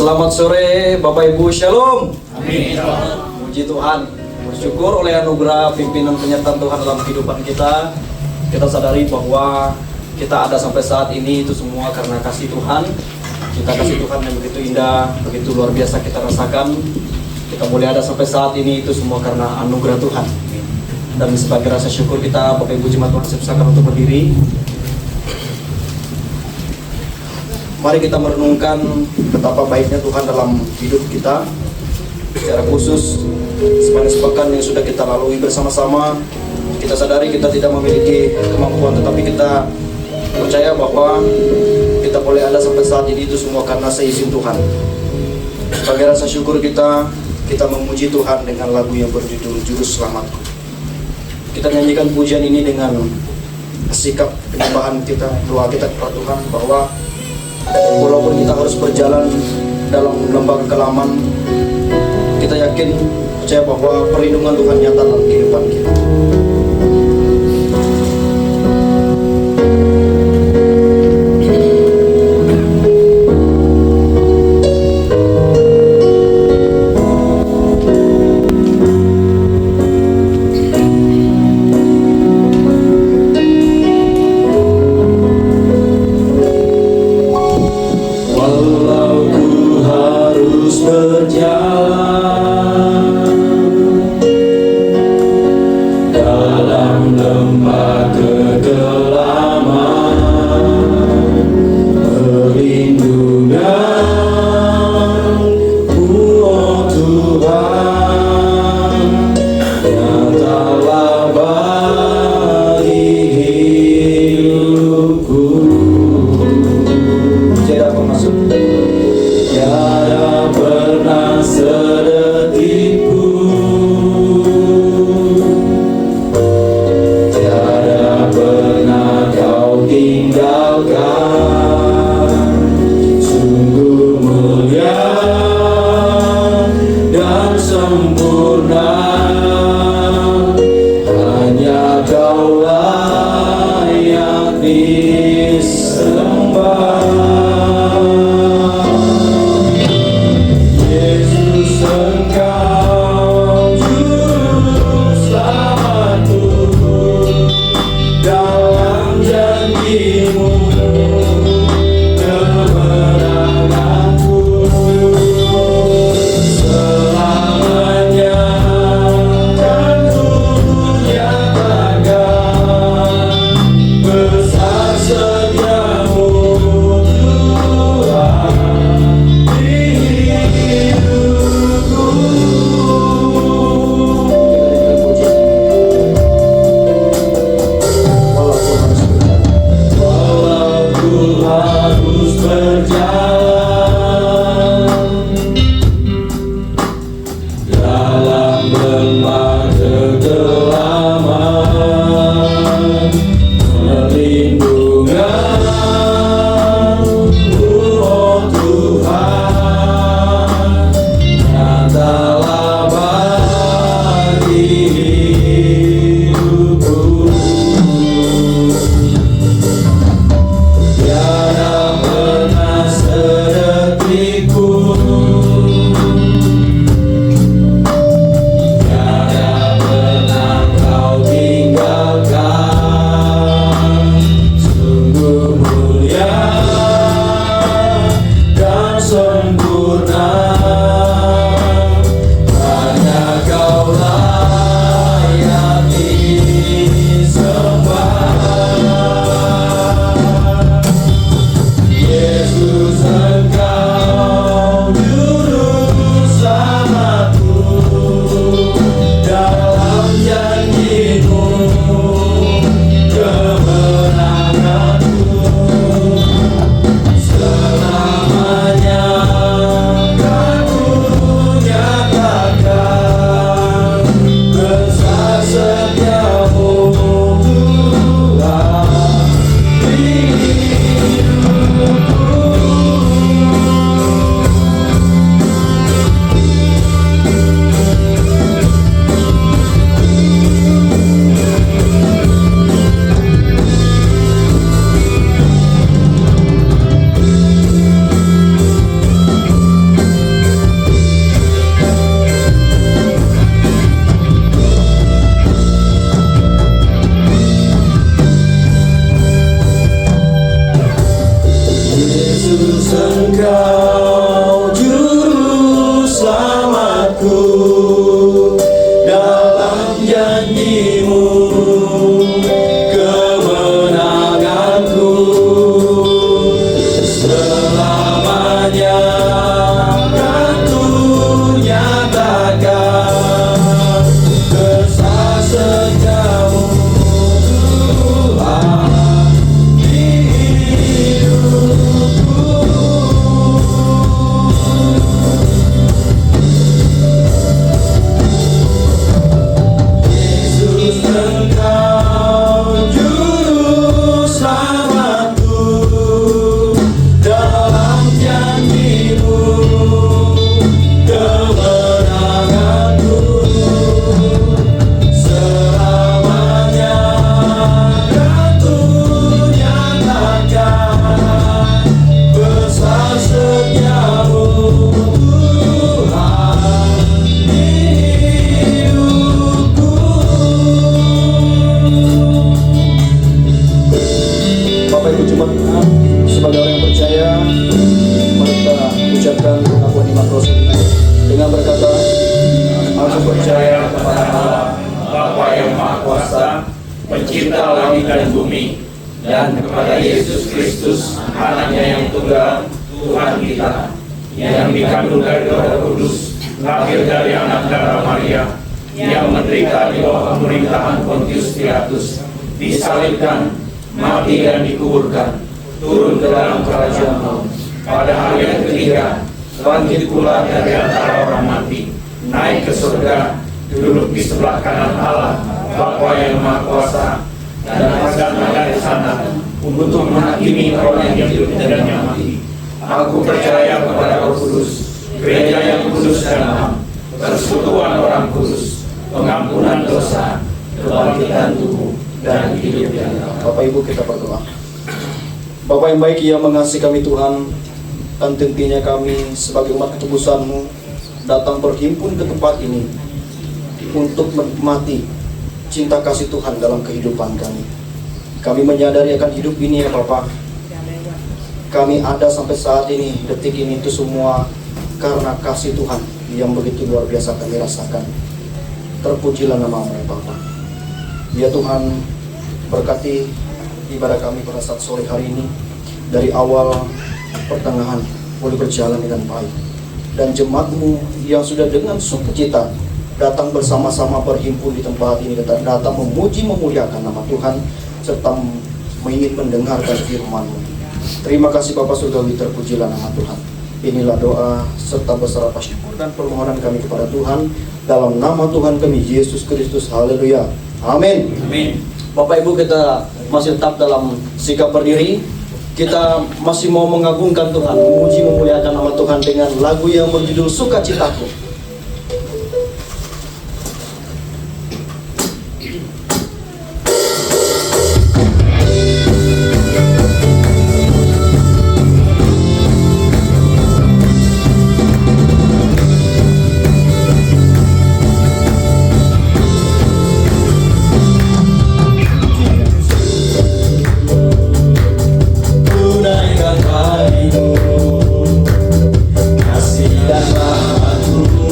Selamat sore Bapak Ibu, Shalom. Amin. Puji Tuhan, bersyukur oleh anugerah pimpinan penyertaan Tuhan dalam kehidupan kita. Kita sadari bahwa kita ada sampai saat ini itu semua karena kasih Tuhan. Kita kasih Tuhan yang begitu indah, begitu luar biasa kita rasakan. Kita boleh ada sampai saat ini itu semua karena anugerah Tuhan. Dan sebagai rasa syukur kita, Bapak Ibu Jemaat Tuhan, saya persilakan untuk berdiri. Mari kita merenungkan betapa baiknya Tuhan dalam hidup kita. Secara khusus, sepanjang sepekan yang sudah kita lalui bersama-sama, kita sadari kita tidak memiliki kemampuan, tetapi kita percaya bahwa kita boleh ada sampai saat ini itu semua karena seizin Tuhan. Sebagai rasa syukur kita memuji Tuhan dengan lagu yang berjudul Juru Selamatku. Kita nyanyikan pujian ini dengan sikap penyembahan kita, doa kita kepada Tuhan bahwa walaupun kita harus berjalan dalam lembah kekelaman, kita yakin, percaya bahwa perlindungan Tuhan nyata dalam kehidupan kita. Berjalan akan ku nyatakan besar setiamu Tuhan di hidupku. Yesus Engkau juru selamatku, dalam janji-Mu kemenanganku selamanya akan ku nyatakan besar setiamu Tuhan di hidupku. Bapak Ibu Jemaat, sebagai orang yang percaya, mari kita ucapkan pengakuan iman Rasul dengan berkata, Aku percaya kepada Allah, Bapa yang Maha Kuasa, Pencipta langit dan bumi, dan kepada Yesus Kristus, Anaknya yang tunggal, Tuhan kita, yang dikandung dari Roh Kudus, lahir dari anak darah Maria, yang menderita di bawah pemerintahan Pontius Pilatus, disalibkan, mati dan dikuburkan, turun ke dalam kerajaan maut. Pada hari yang ketiga, bangkit pula dari antara orang mati, naik ke surga, duduk di sebelah kanan Allah, Bapa yang Maha Kuasa, dan akan dari sana untuk menghakimi orang yang hidup dan yang mati. Aku percaya kepada Roh Kudus, gereja yang kudus dan am, persekutuan orang kudus, pengampunan dosa, kebangkitan tubuh, dan hidup yang kekal. Bapak Ibu kita berdoa. Bapak yang baik yang mengasihi kami Tuhan, dan tentunya kami sebagai umat ketebusan-Mu datang berhimpun ke tempat ini untuk menikmati cinta kasih Tuhan dalam kehidupan kami. Kami menyadari akan hidup ini ya Bapak. Kami ada sampai saat ini, detik ini itu semua karena kasih Tuhan yang begitu luar biasa kami rasakan. Terpujilah nama-Mu ya Bapak. Ya Tuhan, berkati ibadah kami pada saat sore hari ini, dari awal pertengahan boleh berjalan dengan baik, dan jemaat-Mu yang sudah dengan sukacita datang bersama-sama berhimpun di tempat ini, datang memuji memuliakan nama Tuhan serta ingin mendengarkan firman-Mu. Terima kasih Bapa Surgawi, terpujilah nama Tuhan. Inilah doa serta beserta syukur dan permohonan kami kepada Tuhan dalam nama Tuhan kami Yesus Kristus. Haleluya. Amin. Amin. Bapak Ibu, kita masih tetap dalam sikap berdiri. Kita masih mau mengagungkan Tuhan, memuji memuliakan nama Tuhan dengan lagu yang berjudul Sukacitaku. Tunaikan harimu, kasih dan rahmat-Mu.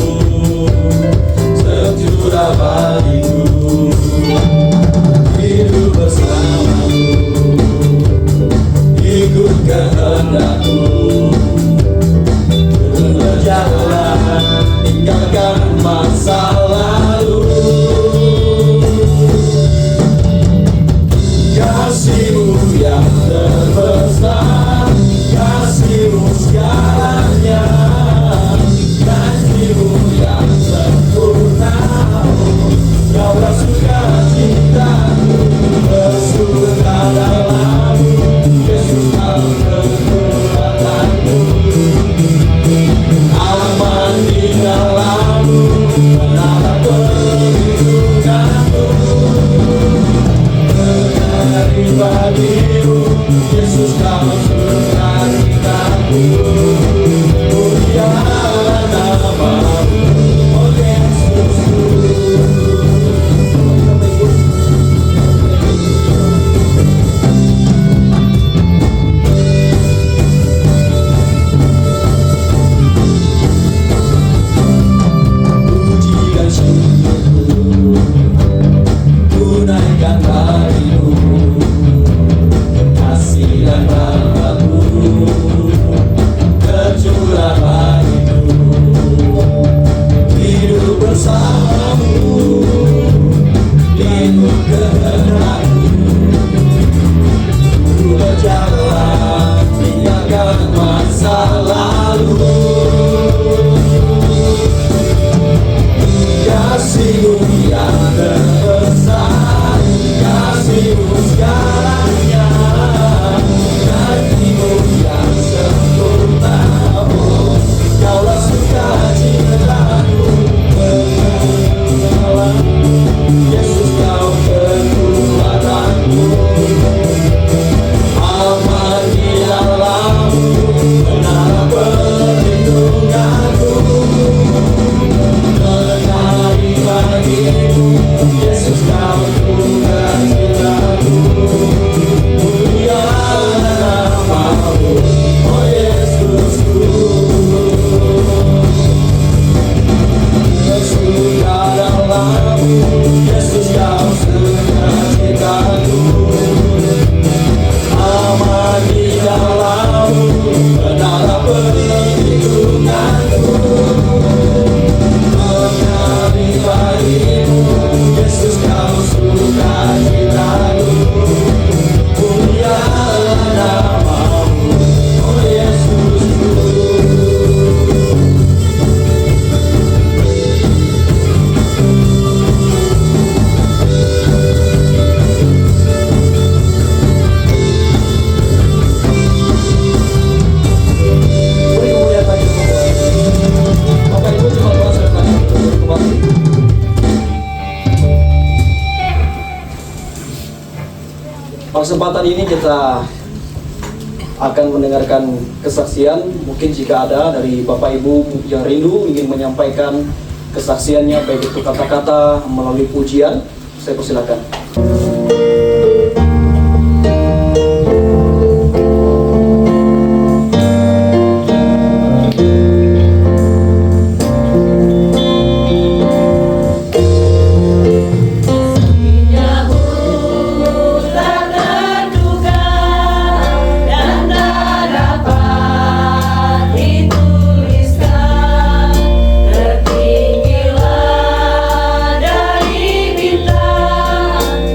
kesempatan ini kita akan mendengarkan kesaksian. Mungkin jika ada dari Bapak Ibu yang rindu ingin menyampaikan kesaksiannya, baik itu kata-kata melalui pujian, saya persilakan. Tertinggilah dari bintang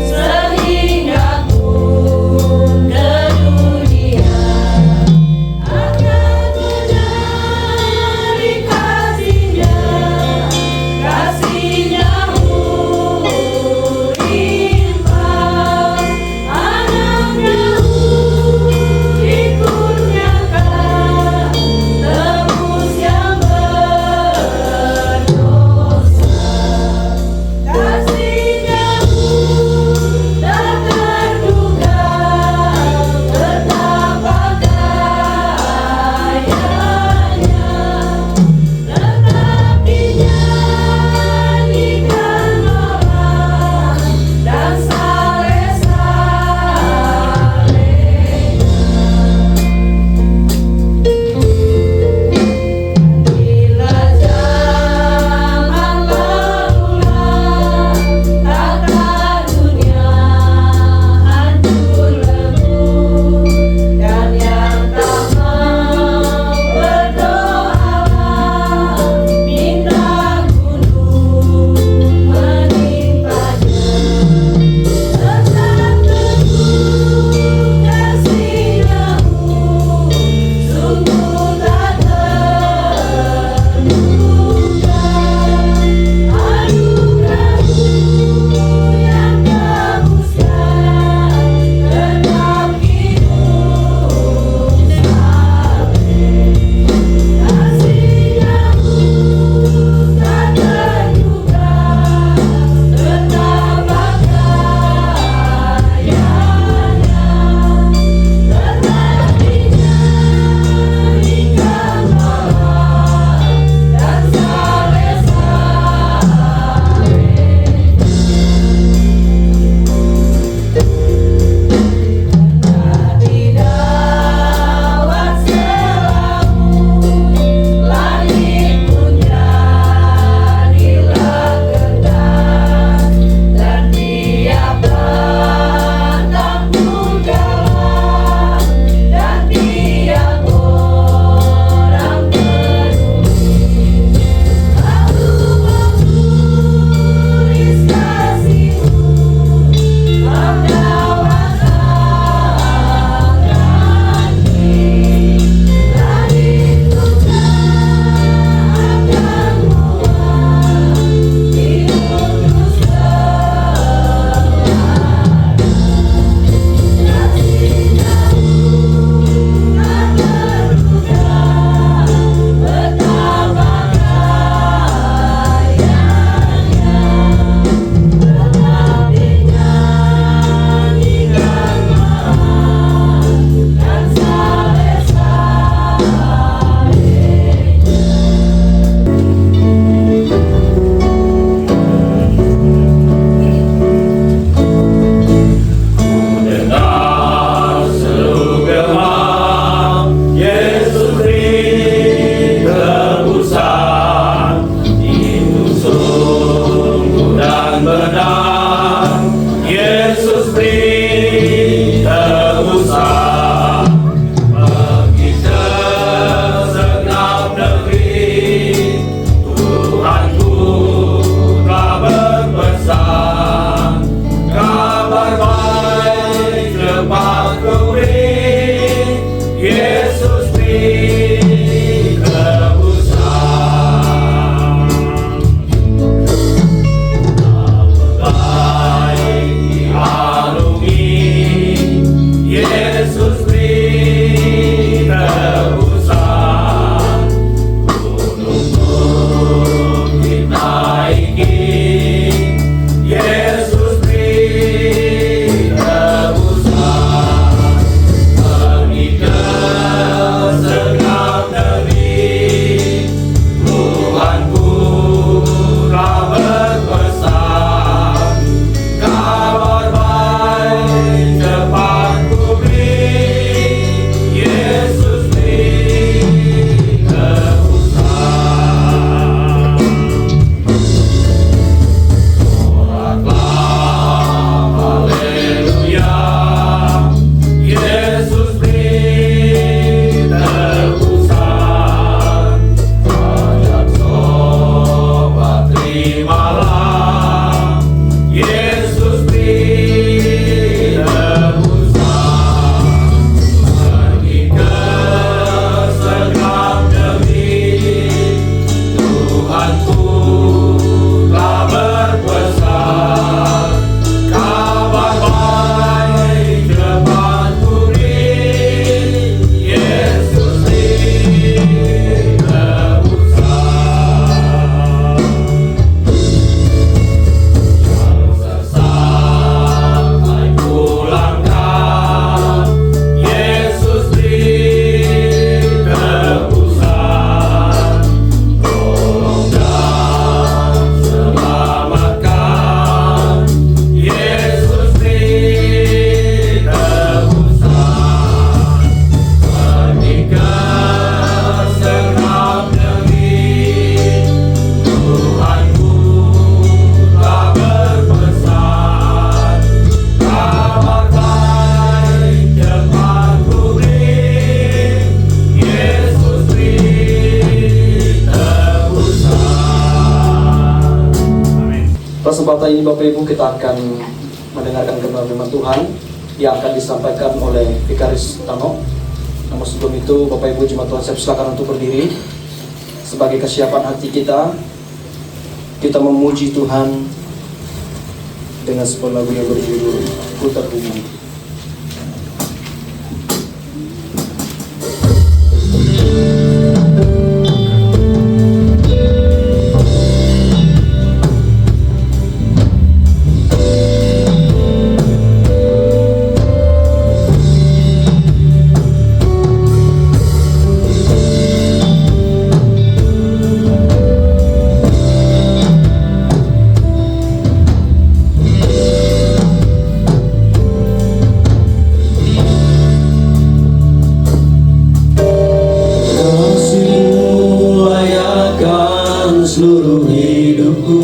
kesempatan ini Bapak Ibu kita akan mendengarkan firman Tuhan yang akan disampaikan oleh Vikaris Tano. Namun sebelum itu Bapak Ibu jemaat Tuhan, saya silakan untuk berdiri sebagai kesiapan hati kita. Kita memuji Tuhan dengan sebuah lagu yang berjudul Ku Terhubung. Seluruh hidupku,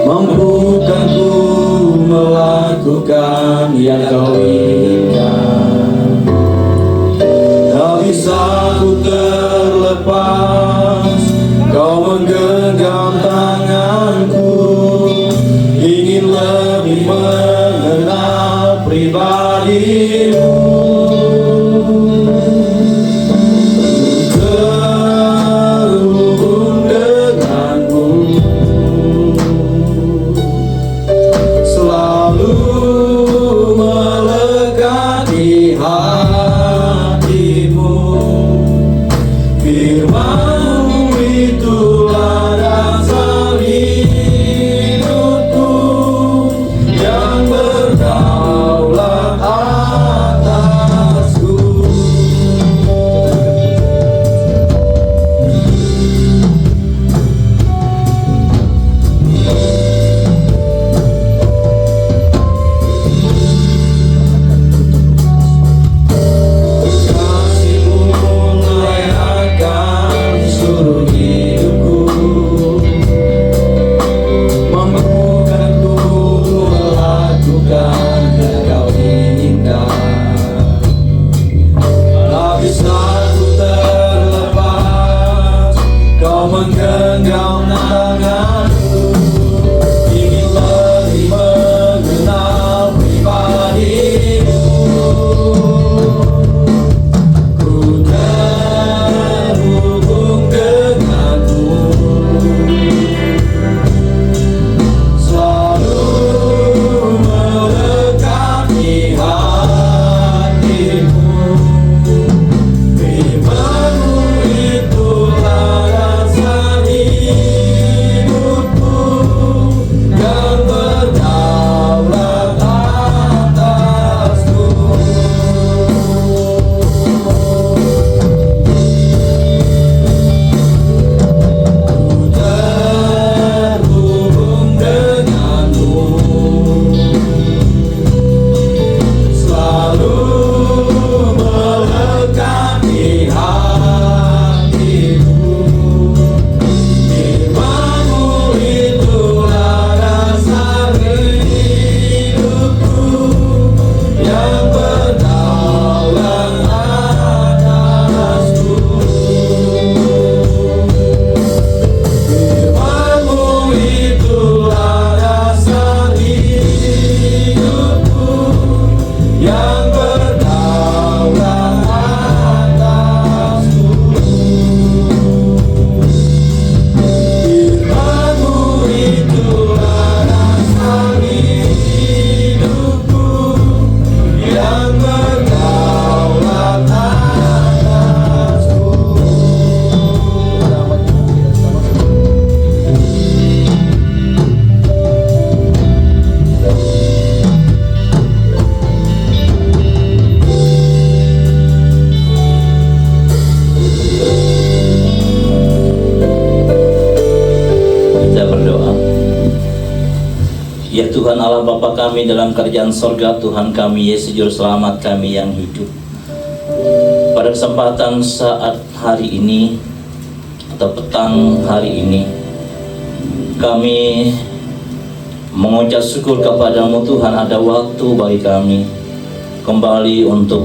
mampukan ku melakukan yang kau inginkan. Tak bisa ku terlepas, kau menggenggam tanganku, ingin lebih mengenal pribadimu. Ya Tuhan Allah Bapa kami dalam kerajaan sorga, Tuhan kami Yesus Juru Selamat kami yang hidup. Pada kesempatan saat hari ini atau petang hari ini, kami mengucap syukur kepadamu Tuhan, ada waktu bagi kami kembali untuk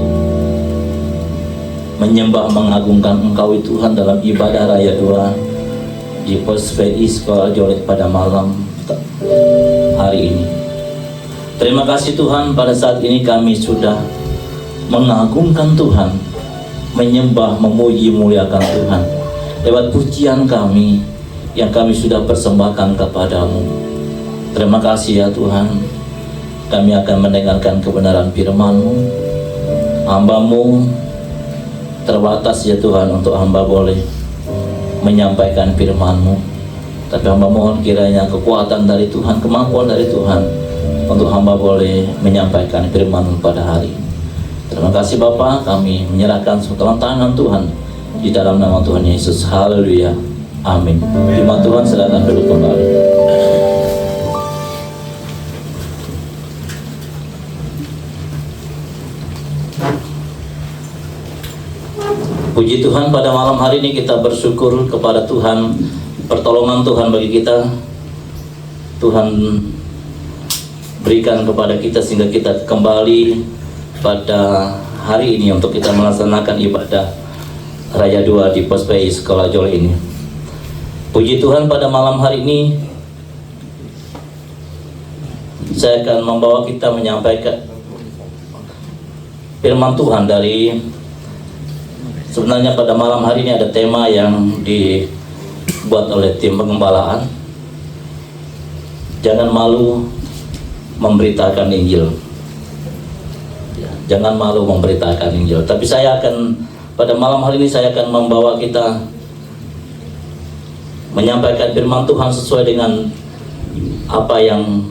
menyembah mengagungkan Engkau Tuhan dalam ibadah raya doa di Pos PI Sekolah Jolek pada malam hari ini. Terima kasih Tuhan, pada saat ini kami sudah mengagungkan Tuhan, menyembah, memuji, muliakan Tuhan lewat pujian kami yang kami sudah persembahkan kepadamu. Terima kasih ya Tuhan, kami akan mendengarkan kebenaran firman-Mu. Hamba-Mu terbatas ya Tuhan untuk hamba boleh menyampaikan firman-Mu, tapi hamba mohon kiranya kekuatan dari Tuhan, kemampuan dari Tuhan untuk hamba boleh menyampaikan firman-Mu pada hari ini. Terima kasih Bapa, kami menyerahkan dalam tangan Tuhan di dalam nama Tuhan Yesus. Haleluya, amin. Firman Tuhan, silakan duduk kembali. Puji Tuhan, pada malam hari ini kita bersyukur kepada Tuhan, pertolongan Tuhan bagi kita. Tuhan berikan kepada kita sehingga kita kembali pada hari ini untuk kita melaksanakan ibadah Raya 2 di Pos PI Sekolah Jolek ini. Puji Tuhan, pada malam hari ini saya akan membawa kita menyampaikan firman Tuhan dari, sebenarnya pada malam hari ini ada tema yang dibuat oleh tim pengembalaan. Jangan malu memberitakan Injil. Jangan malu memberitakan Injil. Tapi saya akan, pada malam hari ini saya akan membawa kita menyampaikan firman Tuhan sesuai dengan apa yang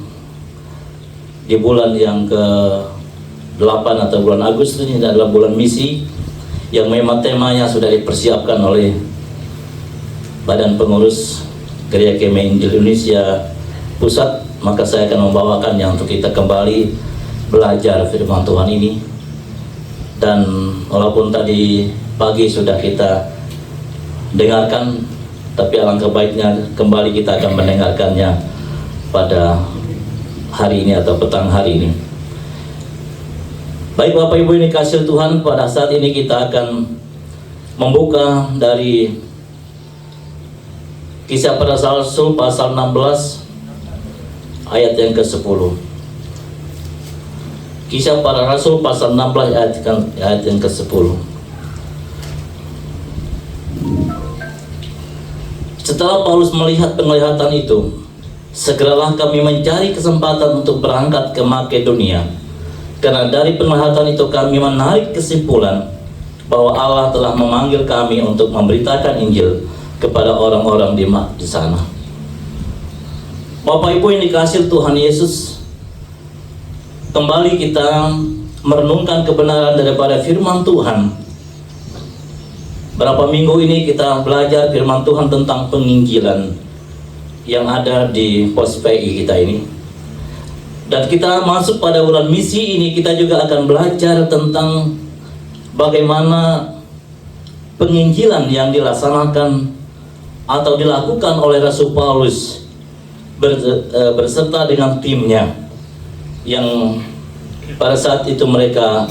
di bulan yang ke-8 atau bulan Agustus ini adalah bulan misi, yang memang temanya sudah dipersiapkan oleh Badan Pengurus Gereja Kemei Injil Indonesia Pusat. Maka saya akan membawakannya untuk kita kembali belajar firman Tuhan ini. Dan walaupun tadi pagi sudah kita dengarkan, tapi alangkah baiknya kembali kita akan mendengarkannya pada hari ini atau petang hari ini. Baik Bapak Ibu ini kasih Tuhan, pada saat ini kita akan membuka dari Kisah Para Rasul pasal 16 ayat yang ke-10. Kisah Para Rasul pasal 16 ayat yang ke-10. Setelah Paulus melihat penglihatan itu, segeralah kami mencari kesempatan untuk berangkat ke Makedonia. Karena dari penglihatan itu kami menarik kesimpulan bahwa Allah telah memanggil kami untuk memberitakan Injil kepada orang-orang di sana. Bapak Ibu yang dikasihi Tuhan Yesus, kembali kita merenungkan kebenaran daripada firman Tuhan. Berapa minggu ini kita belajar firman Tuhan tentang penginjilan yang ada di Pos PI kita ini. Dan kita masuk pada bulan misi ini, kita juga akan belajar tentang bagaimana penginjilan yang dilaksanakan atau dilakukan oleh Rasul Paulus berserta dengan timnya, yang pada saat itu mereka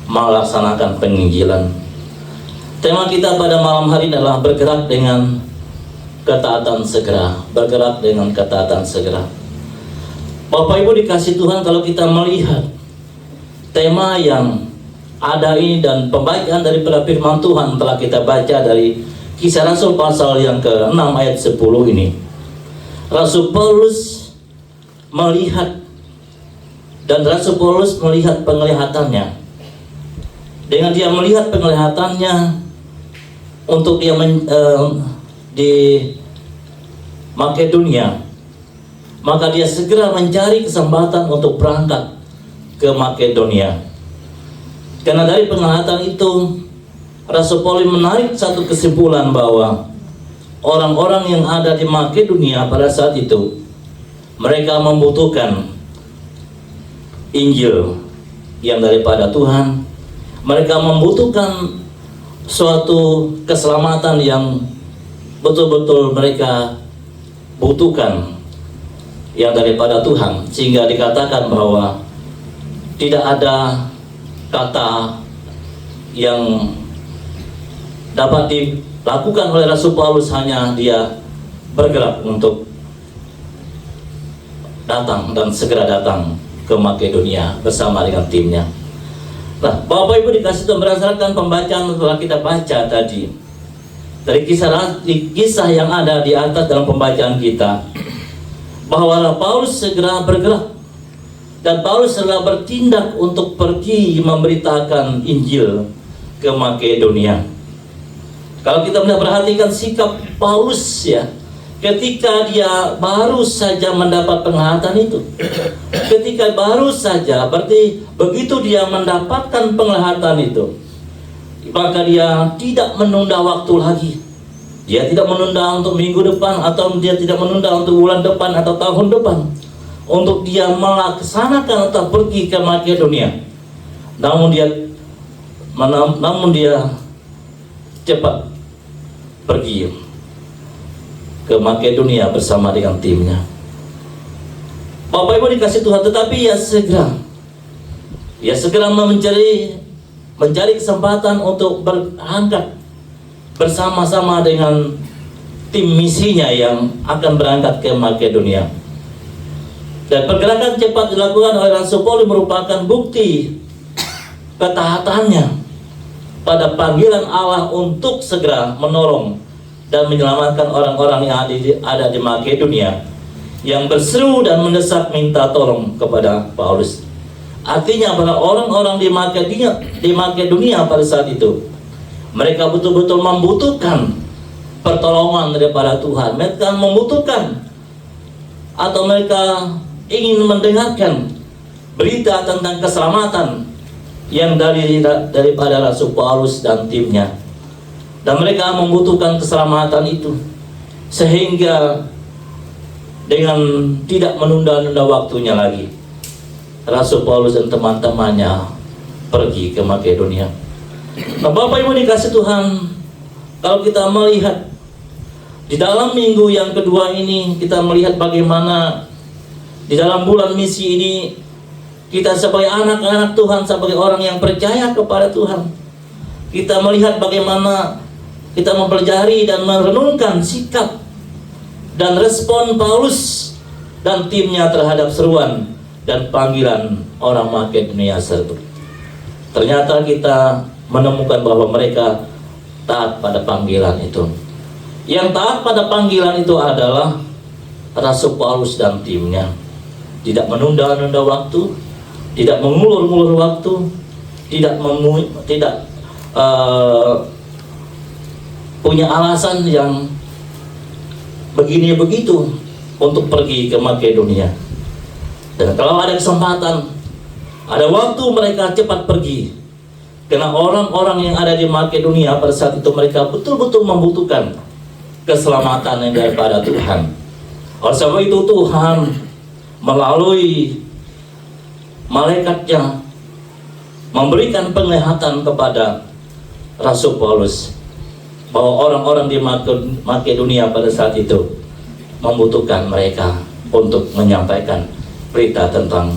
melaksanakan penginjilan. Tema kita pada malam hari adalah bergerak dengan ketaatan segera. Bergerak dengan ketaatan segera. Bapak Ibu dikasih Tuhan, kalau kita melihat tema yang ada ini dan pembacaan daripada firman Tuhan telah kita baca dari Kisah Rasul pasal yang ke-6 ayat 10 ini. Rasul Paulus melihat, dan Rasul Paulus melihat penglihatannya. Dengan dia melihat penglihatannya untuk dia di Makedonia, maka dia segera mencari kesempatan untuk berangkat ke Makedonia. Karena dari penglihatan itu, Rasul Paulus menarik satu kesimpulan bahwa orang-orang yang ada di Makedonia pada saat itu, mereka membutuhkan Injil yang daripada Tuhan. Mereka membutuhkan suatu keselamatan yang betul-betul mereka butuhkan yang daripada Tuhan, sehingga dikatakan bahwa tidak ada kata yang dapat dilakukan oleh Rasul Paulus, hanya dia bergerak untuk datang dan segera datang ke Makedonia bersama dengan timnya. Nah, Bapak Ibu dikasih Tuhan, berdasarkan pembacaan telah kita baca tadi dari kisah yang ada di atas dalam pembacaan kita, bahwa Paulus segera bergerak dan Paulus segera bertindak untuk pergi memberitakan Injil ke Makedonia. Kalau kita perhatikan sikap Paulus ya, ketika dia baru saja mendapat penglihatan itu, ketika baru saja, berarti begitu dia mendapatkan penglihatan itu, maka dia tidak menunda waktu lagi. Dia tidak menunda untuk minggu depan, atau dia tidak menunda untuk bulan depan atau tahun depan, untuk dia melaksanakan atau pergi ke Makedonia. Namun dia cepat pergi ke Makedonia bersama dengan timnya. Bapak Ibu dikasih Tuhan, tetapi ia segera mencari kesempatan untuk berangkat bersama-sama dengan tim misinya yang akan berangkat ke Makedonia. Dan pergerakan cepat dilakukan oleh Rasul Paulus merupakan bukti ketaatannya pada panggilan Allah untuk segera menolong dan menyelamatkan orang-orang yang ada di Makedonia yang berseru dan mendesak minta tolong kepada Paulus. Artinya para orang-orang di Makedonia pada saat itu, mereka betul-betul membutuhkan pertolongan daripada Tuhan. Mereka membutuhkan, atau mereka ingin mendengarkan berita tentang keselamatan yang daripada Rasul Paulus dan timnya. Dan mereka membutuhkan keselamatan itu, sehingga dengan tidak menunda-nunda waktunya lagi, Rasul Paulus dan teman-temannya pergi ke Makedonia. Nah, Bapak Ibu dikasih Tuhan, kalau kita melihat di dalam minggu yang kedua ini, kita melihat bagaimana di dalam bulan misi ini, kita sebagai anak-anak Tuhan, sebagai orang yang percaya kepada Tuhan, kita melihat bagaimana kita mempelajari dan merenungkan sikap dan respon Paulus dan timnya terhadap seruan dan panggilan orang Makedonia tersebut. Ternyata kita menemukan bahwa mereka taat pada panggilan itu. Yang taat pada panggilan itu adalah Rasul Paulus dan timnya. Tidak menunda-nunda waktu, tidak mengulur-ngulur waktu, tidak punya alasan yang begini begitu untuk pergi ke Makedonia. Dan kalau ada kesempatan, ada waktu, mereka cepat pergi. Karena orang-orang yang ada di Makedonia pada saat itu, mereka betul-betul membutuhkan keselamatan yang daripada Tuhan. Oleh sebab itu Tuhan melalui malaikatnya memberikan penglihatan kepada Rasul Paulus bahwa orang-orang di Makedonia pada saat itu membutuhkan mereka untuk menyampaikan berita tentang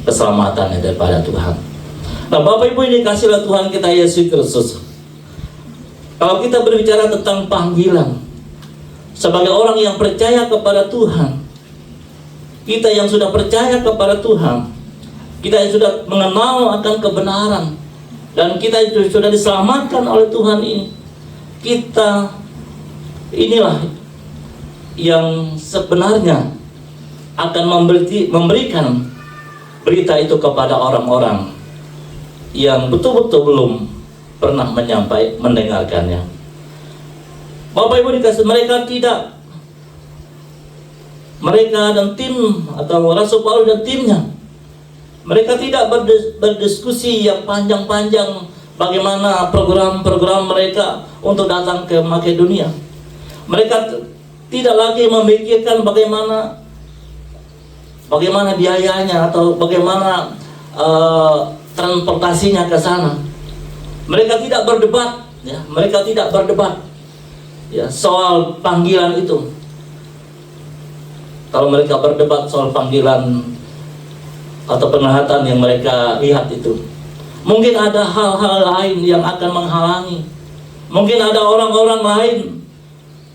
keselamatan daripada Tuhan. Nah, Bapak Ibu ini kasihlah Tuhan kita Yesus Kristus. Kalau kita berbicara tentang panggilan sebagai orang yang percaya kepada Tuhan, kita yang sudah percaya kepada Tuhan, kita yang sudah mengenal akan kebenaran, dan kita itu sudah diselamatkan oleh Tuhan ini, kita inilah yang sebenarnya akan memberikan berita itu kepada orang-orang yang betul-betul belum pernah mendengarkannya. Bapak Ibu dikasih, mereka dan tim atau Rasul Paulus dan timnya, mereka tidak berdiskusi yang panjang-panjang bagaimana program-program mereka untuk datang ke Makedonia. Mereka tidak lagi memikirkan bagaimana biayanya atau bagaimana transportasinya ke sana. Mereka tidak berdebat, ya, soal panggilan itu. Kalau mereka berdebat soal panggilan atau penglihatan yang mereka lihat itu, mungkin ada hal-hal lain yang akan menghalangi. Mungkin ada orang-orang lain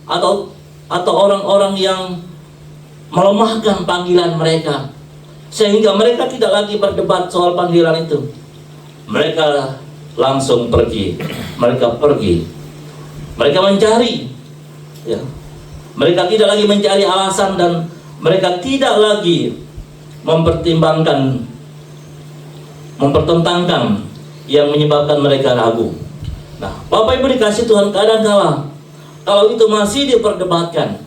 atau orang-orang yang melemahkan panggilan mereka, sehingga mereka tidak lagi berdebat soal panggilan itu. Mereka langsung pergi, mereka mencari, ya. Mereka tidak lagi mencari alasan, dan mereka tidak lagi mempertentangkan yang menyebabkan mereka ragu. Nah, Bapak Ibu dikasih Tuhan, kadang-kala kalau itu masih diperdebatkan,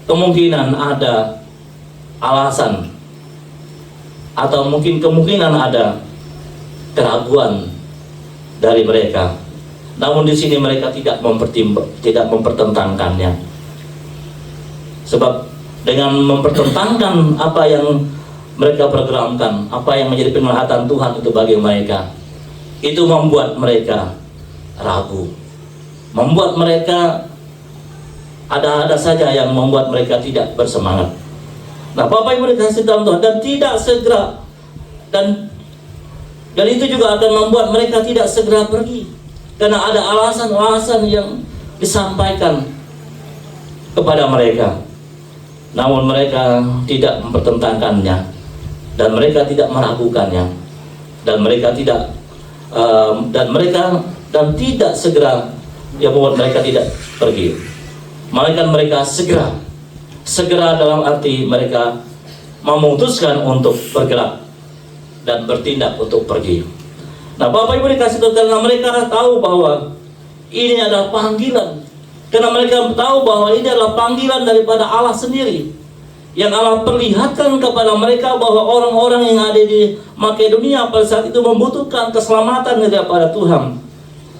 kemungkinan ada alasan atau mungkin kemungkinan ada keraguan dari mereka. Namun di sini mereka tidak mempertentangkannya. Sebab dengan mempertentangkan apa yang mereka programkan, apa yang menjadi penglihatan Tuhan itu bagi mereka, itu membuat mereka ragu, membuat mereka ada-ada saja yang membuat mereka tidak bersemangat. Nah, Bapak Ibu dikasih dalam Tuhan, dan tidak segera, dan itu juga akan membuat mereka tidak segera pergi, karena ada alasan-alasan yang disampaikan kepada mereka. Namun mereka tidak mempertentangkannya, dan mereka tidak meragukannya, dan mereka tidak tidak segera yang membuat mereka tidak pergi. Melainkan mereka segera dalam arti mereka memutuskan untuk bergerak dan bertindak untuk pergi. Nah, Bapak Ibu dikasih Tuhan, karena mereka tahu bahwa ini adalah panggilan, karena mereka tahu bahwa ini adalah panggilan daripada Allah sendiri, yang Allah perlihatkan kepada mereka bahwa orang-orang yang ada di Makedonia pada saat itu membutuhkan keselamatan daripada Tuhan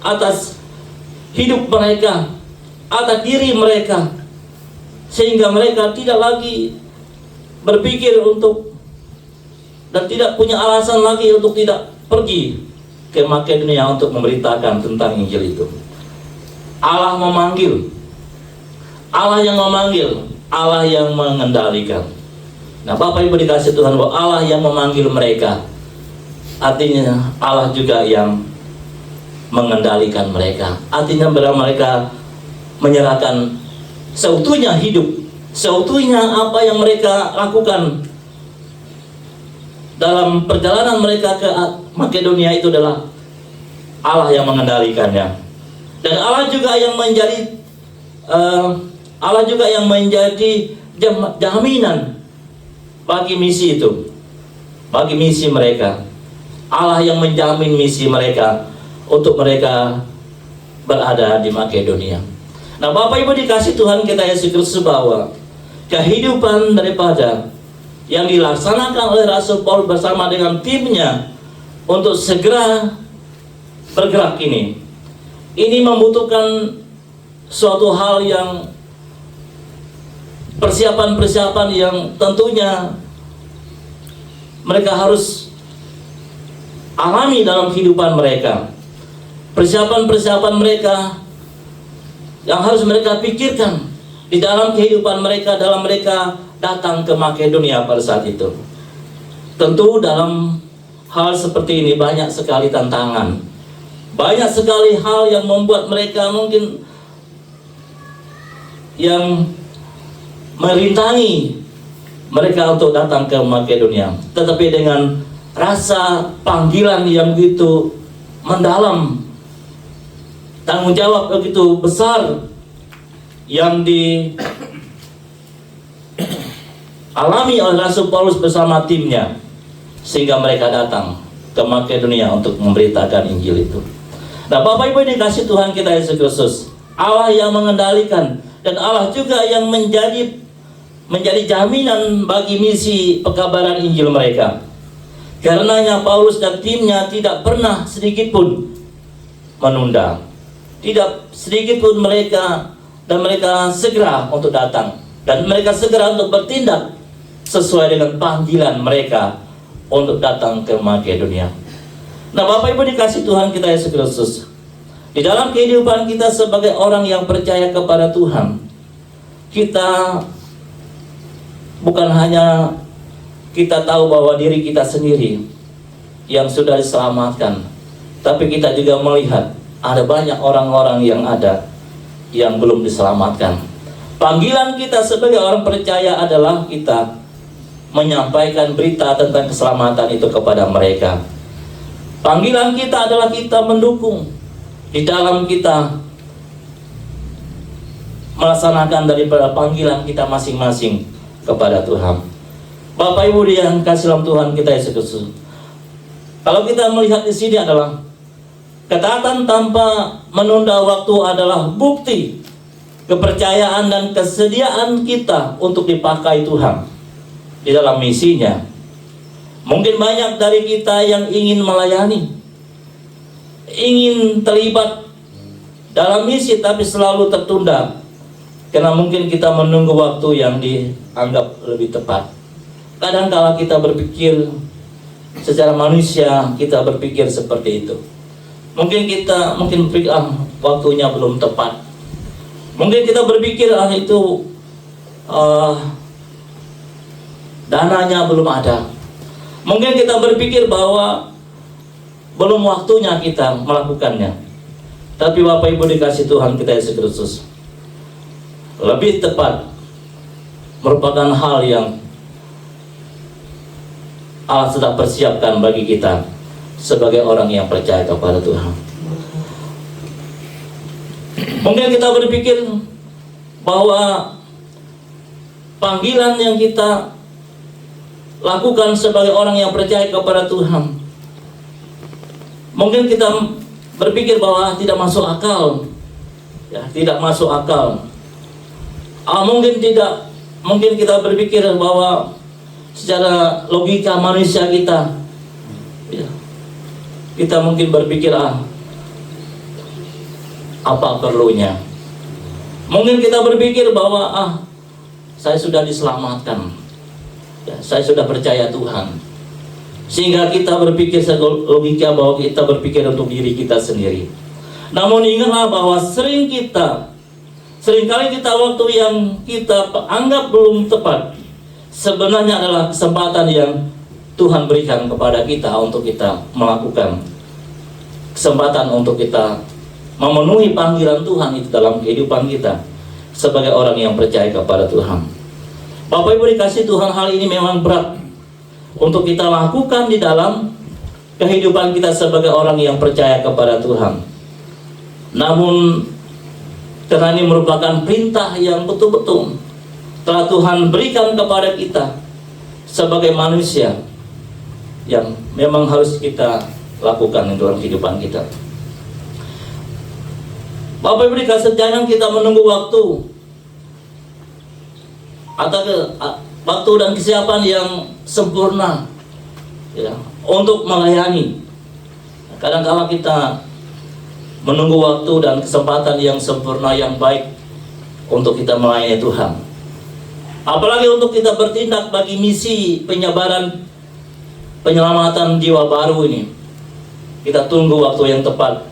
atas hidup mereka, atas diri mereka, sehingga mereka tidak lagi berpikir untuk dan tidak punya alasan lagi untuk tidak pergi ke Makedonia untuk memberitakan tentang Injil itu. Allah memanggil, Allah yang memanggil, Allah yang mengendalikan. Nah, Bapak Ibu dikasih Tuhan, bahwa Allah yang memanggil mereka, artinya Allah juga yang mengendalikan mereka. Artinya mereka menyerahkan seutuhnya hidup, seutuhnya apa yang mereka lakukan dalam perjalanan mereka ke Makedonia itu adalah Allah yang mengendalikannya. Dan Allah juga yang menjadi jaminan bagi misi itu, bagi misi mereka. Allah yang menjamin misi mereka untuk mereka berada di Makedonia. Nah, Bapak Ibu dikasih Tuhan kita Yesus Kristus, bahwa kehidupan daripada yang dilaksanakan oleh Rasul Paulus bersama dengan timnya untuk segera bergerak ini membutuhkan suatu hal yang persiapan-persiapan yang tentunya mereka harus alami dalam kehidupan mereka. Persiapan-persiapan mereka yang harus mereka pikirkan di dalam kehidupan mereka, dalam mereka datang ke Makedonia pada saat itu. Tentu dalam hal seperti ini banyak sekali tantangan, banyak sekali hal yang membuat mereka mungkin yang merintangi mereka untuk datang ke Makedonia. Tetapi dengan rasa panggilan yang begitu mendalam, tanggung jawab begitu besar yang dialami oleh Rasul Paulus bersama timnya, sehingga mereka datang ke Makedonia untuk memberitakan Injil itu. Nah, Bapak Ibu dikasih Tuhan kita Yesus Kristus, Allah yang mengendalikan, dan Allah juga yang menjadi jaminan bagi misi pekabaran Injil mereka. Karenanya Paulus dan timnya tidak pernah sedikit pun menunda, tidak sedikit pun mereka segera untuk datang, dan mereka segera untuk bertindak sesuai dengan panggilan mereka untuk datang ke Makedonia. Nah, Bapak Ibu dikasih Tuhan kita Yesus Kristus, di dalam kehidupan kita sebagai orang yang percaya kepada Tuhan, kita bukan hanya kita tahu bahwa diri kita sendiri yang sudah diselamatkan, tapi kita juga melihat ada banyak orang-orang yang ada yang belum diselamatkan. Panggilan kita sebagai orang percaya adalah kita menyampaikan berita tentang keselamatan itu kepada mereka. Panggilan kita adalah kita mendukung di dalam kita melaksanakan daripada panggilan kita masing-masing kepada Tuhan. Bapak Ibu yang kasih dalam Tuhan kita Yesus Kristus, kalau kita melihat di sini adalah ketaatan tanpa menunda waktu adalah bukti kepercayaan dan kesediaan kita untuk dipakai Tuhan di dalam misinya. Mungkin banyak dari kita yang ingin melayani, ingin terlibat dalam misi, tapi selalu tertunda karena mungkin kita menunggu waktu yang dianggap lebih tepat. Kadang-kala kita berpikir secara manusia, kita berpikir seperti itu. Mungkin kita berpikir waktunya belum tepat. Mungkin kita berpikir itu dananya belum ada. Mungkin kita berpikir bahwa belum waktunya kita melakukannya. Tapi Bapak Ibu dikasih Tuhan kita Yesus Kristus, lebih tepat merupakan hal yang Allah sudah persiapkan bagi kita sebagai orang yang percaya kepada Tuhan. Mungkin kita berpikir bahwa panggilan yang kita lakukan sebagai orang yang percaya kepada Tuhan, mungkin kita berpikir bahwa tidak masuk akal, ya, tidak masuk akal. Mungkin kita berpikir bahwa secara logika manusia kita, ya, kita mungkin berpikir apa perlunya. Mungkin kita berpikir bahwa saya sudah diselamatkan, ya, saya sudah percaya Tuhan, sehingga kita berpikir logika bahwa kita berpikir untuk diri kita sendiri. Namun ingatlah bahwa seringkali kita waktu yang kita anggap belum tepat sebenarnya adalah kesempatan yang Tuhan berikan kepada kita untuk kita melakukan, kesempatan untuk kita memenuhi panggilan Tuhan itu dalam kehidupan kita sebagai orang yang percaya kepada Tuhan. Bapak Ibu dikasih Tuhan, hal ini memang berat untuk kita lakukan di dalam kehidupan kita sebagai orang yang percaya kepada Tuhan. Namun karena ini merupakan perintah yang betul-betul telah Tuhan berikan kepada kita sebagai manusia yang memang harus kita lakukan dalam kehidupan kita. Bapak Ibu dikasih, jangan kita menunggu waktu atau waktu dan kesiapan yang sempurna, ya, untuk melayani. Kadang-kala kita menunggu waktu dan kesempatan yang sempurna yang baik untuk kita melayani Tuhan. Apalagi untuk kita bertindak bagi misi penyelamatan jiwa baru ini. Kita tunggu waktu yang tepat.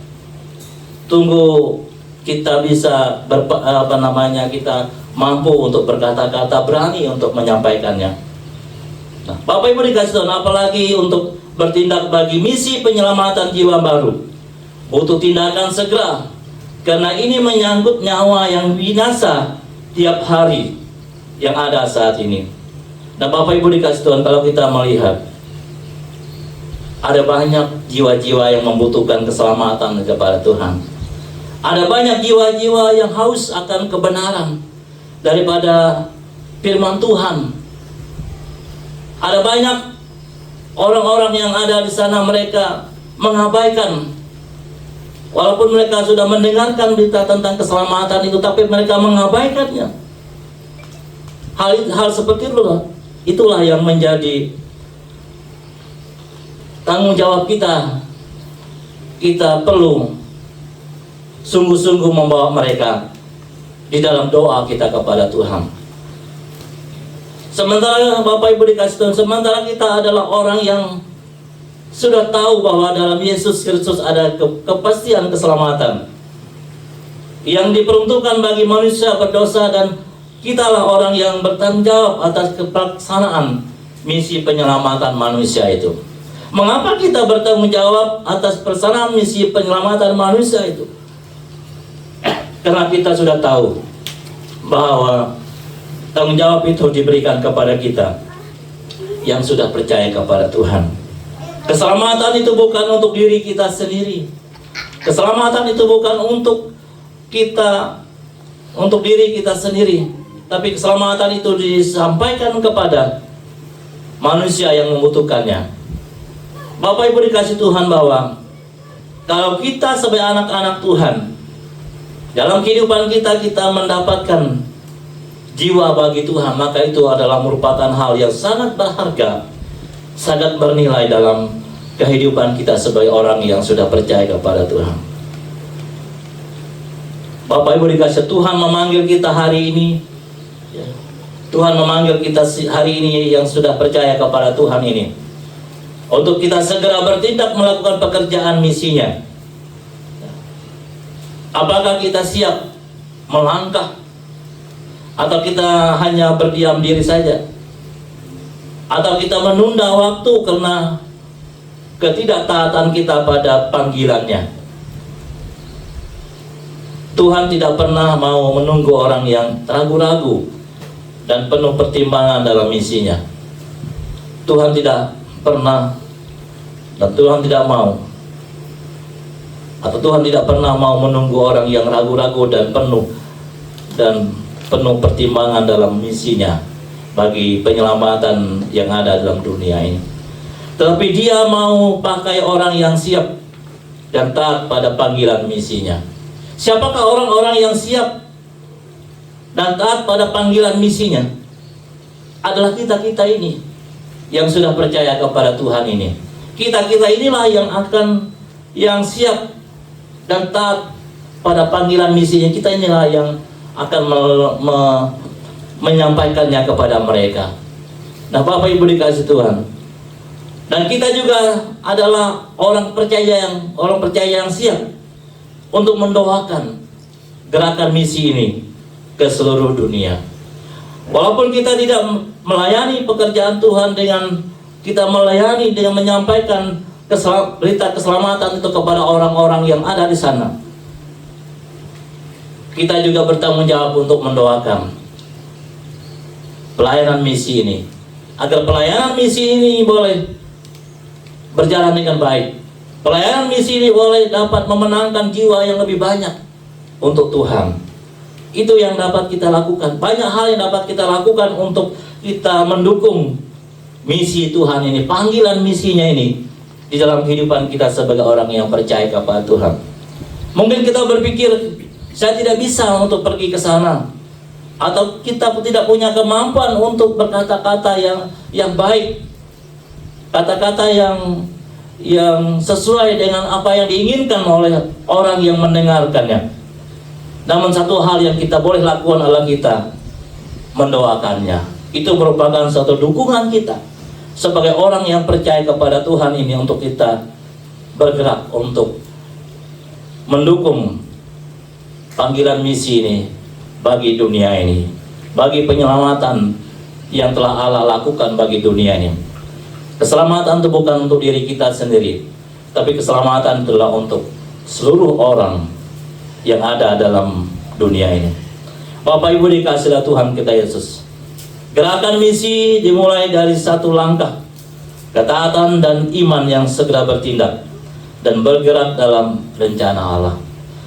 Tunggu kita bisa kita mampu untuk berkata-kata, berani untuk menyampaikannya. Nah, Bapak Ibu dikasih Tuhan, apalagi untuk bertindak bagi misi penyelamatan jiwa baru, butuh tindakan segera, karena ini menyangkut nyawa yang binasa tiap hari yang ada saat ini. Nah, Bapak Ibu dikasih Tuhan, kalau kita melihat ada banyak jiwa-jiwa yang membutuhkan keselamatan kepada Tuhan. Ada banyak jiwa-jiwa yang haus akan kebenaran daripada firman Tuhan. Ada banyak orang-orang yang ada di sana, mereka mengabaikan, walaupun mereka sudah mendengarkan berita tentang keselamatan itu, tapi mereka mengabaikannya. Hal seperti itulah yang menjadi tanggung jawab kita. Kita perlu sungguh-sungguh membawa mereka di dalam doa kita kepada Tuhan. Sementara Bapak Ibu dikasih Tuhan, sementara kita adalah orang yang sudah tahu bahwa dalam Yesus Kristus ada kepastian keselamatan yang diperuntukkan bagi manusia berdosa, dan kitalah orang yang bertanggung jawab atas pelaksanaan misi penyelamatan manusia itu. Mengapa kita bertanggung jawab atas pelaksanaan misi penyelamatan manusia itu? Karena kita sudah tahu bahwa tanggung jawab itu diberikan kepada kita yang sudah percaya kepada Tuhan. Keselamatan itu bukan untuk diri kita sendiri. Keselamatan itu bukan untuk kita, untuk diri kita sendiri, tapi keselamatan itu disampaikan kepada manusia yang membutuhkannya. Bapak Ibu dikasih Tuhan, bahwa kalau kita sebagai anak-anak Tuhan, dalam kehidupan kita mendapatkan jiwa bagi Tuhan, maka itu adalah merupakan hal yang sangat berharga, sangat bernilai dalam kehidupan kita sebagai orang yang sudah percaya kepada Tuhan. Bapak Ibu dikasih Tuhan memanggil kita hari ini. Tuhan memanggil kita hari ini yang sudah percaya kepada Tuhan ini, untuk kita segera bertindak melakukan pekerjaan misinya. Apakah kita siap melangkah, atau kita hanya berdiam diri saja, atau kita menunda waktu karena ketidaktaatan kita pada panggilannya? Tuhan tidak pernah mau menunggu orang yang ragu-ragu dan penuh pertimbangan dalam misinya. Tuhan tidak pernah, dan Tuhan tidak mau, atau Tuhan tidak pernah mau menunggu orang yang ragu-ragu dan penuh pertimbangan dalam misinya bagi penyelamatan yang ada dalam dunia ini. Tetapi Dia mau pakai orang yang siap dan taat pada panggilan misinya. Siapakah orang-orang yang siap dan taat pada panggilan misinya? Adalah kita-kita ini yang sudah percaya kepada Tuhan ini. Kita-kita inilah yang siap dan taat pada panggilan misinya. Kita inilah yang akan menyampaikannya kepada mereka. Nah, Bapak Ibu dikasih Tuhan, dan kita juga adalah orang percaya yang siap untuk mendoakan gerakan misi ini ke seluruh dunia. Walaupun kita tidak melayani pekerjaan Tuhan dengan kita melayani dengan menyampaikan berita keselamatan itu kepada orang-orang yang ada di sana, kita juga bertanggung jawab untuk mendoakan pelayanan misi ini, agar pelayanan misi ini boleh berjalan dengan baik. Pelayanan misi ini boleh dapat memenangkan jiwa yang lebih banyak untuk Tuhan. Itu yang dapat kita lakukan. Banyak hal yang dapat kita lakukan untuk kita mendukung misi Tuhan ini, panggilan misinya ini di dalam kehidupan kita sebagai orang yang percaya kepada Tuhan. Mungkin kita berpikir, saya tidak bisa untuk pergi ke sana, atau kita tidak punya kemampuan untuk berkata-kata yang baik, kata-kata yang sesuai dengan apa yang diinginkan oleh orang yang mendengarkannya. Namun satu hal yang kita boleh lakukan adalah kita mendoakannya. Itu merupakan suatu dukungan kita sebagai orang yang percaya kepada Tuhan ini, untuk kita bergerak untuk mendukung panggilan misi ini bagi dunia ini, bagi penyelamatan yang telah Allah lakukan bagi dunia ini. Keselamatan itu bukan untuk diri kita sendiri, tapi keselamatan adalah untuk seluruh orang yang ada dalam dunia ini. Bapak Ibu dikasihi Tuhan kita Yesus, gerakan misi dimulai dari satu langkah, ketaatan dan iman yang segera bertindak dan bergerak dalam rencana Allah.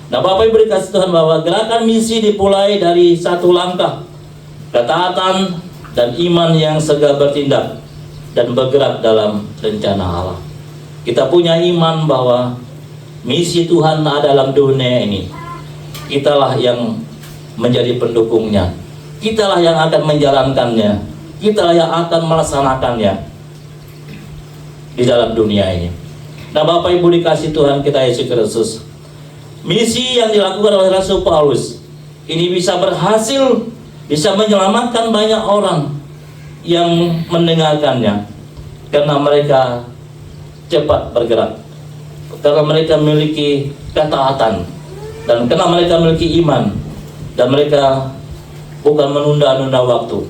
Nah, Bapak Ibu dikasihi Tuhan, bahwa gerakan misi dimulai dari satu langkah, ketaatan dan iman yang segera bertindak dan bergerak dalam rencana Allah. Kita punya iman bahwa misi Tuhan ada dalam dunia ini. Kitalah yang menjadi pendukungnya. Kitalah yang akan menjalankannya. Kitalah yang akan melaksanakannya di dalam dunia ini. Nah, Bapak Ibu dikasih Tuhan kita Yesus Kristus, misi yang dilakukan oleh Rasul Paulus ini bisa berhasil, bisa menyelamatkan banyak orang yang mendengarkannya, karena mereka cepat bergerak, karena mereka memiliki ketaatan, dan karena mereka memiliki iman, dan mereka bukan menunda-nunda waktu,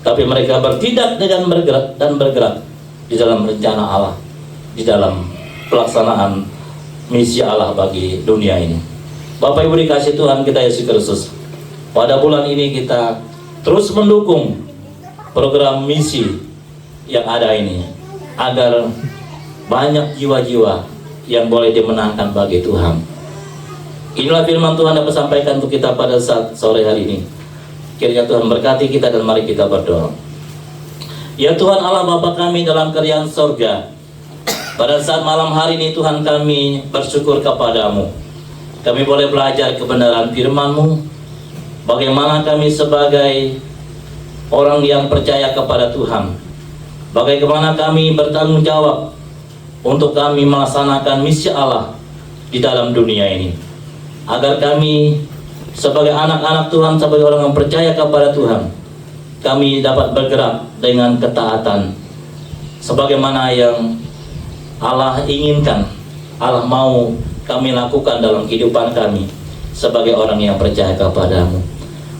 tapi mereka bertindak dengan bergerak di dalam rencana Allah, di dalam pelaksanaan misi Allah bagi dunia ini. Bapak Ibu dikasih Tuhan kita Yesus Kristus, pada bulan ini kita terus mendukung program misi yang ada ini, agar banyak jiwa-jiwa yang boleh dimenangkan bagi Tuhan. Inilah firman Tuhan dapat sampaikan untuk kita pada saat sore hari ini. Kiranya Tuhan berkati kita dan mari kita berdoa. Ya Tuhan Allah Bapa kami dalam kerajaan sorga, pada saat malam hari ini Tuhan kami bersyukur kepadamu. Kami boleh belajar kebenaran firman-Mu, bagaimana kami sebagai orang yang percaya kepada Tuhan, bagaimana kami bertanggung jawab untuk kami melaksanakan misi Allah di dalam dunia ini, agar kami sebagai anak-anak Tuhan, sebagai orang yang percaya kepada Tuhan, kami dapat bergerak dengan ketaatan sebagaimana yang Allah inginkan, Allah mau kami lakukan dalam kehidupan kami sebagai orang yang percaya kepada-Mu.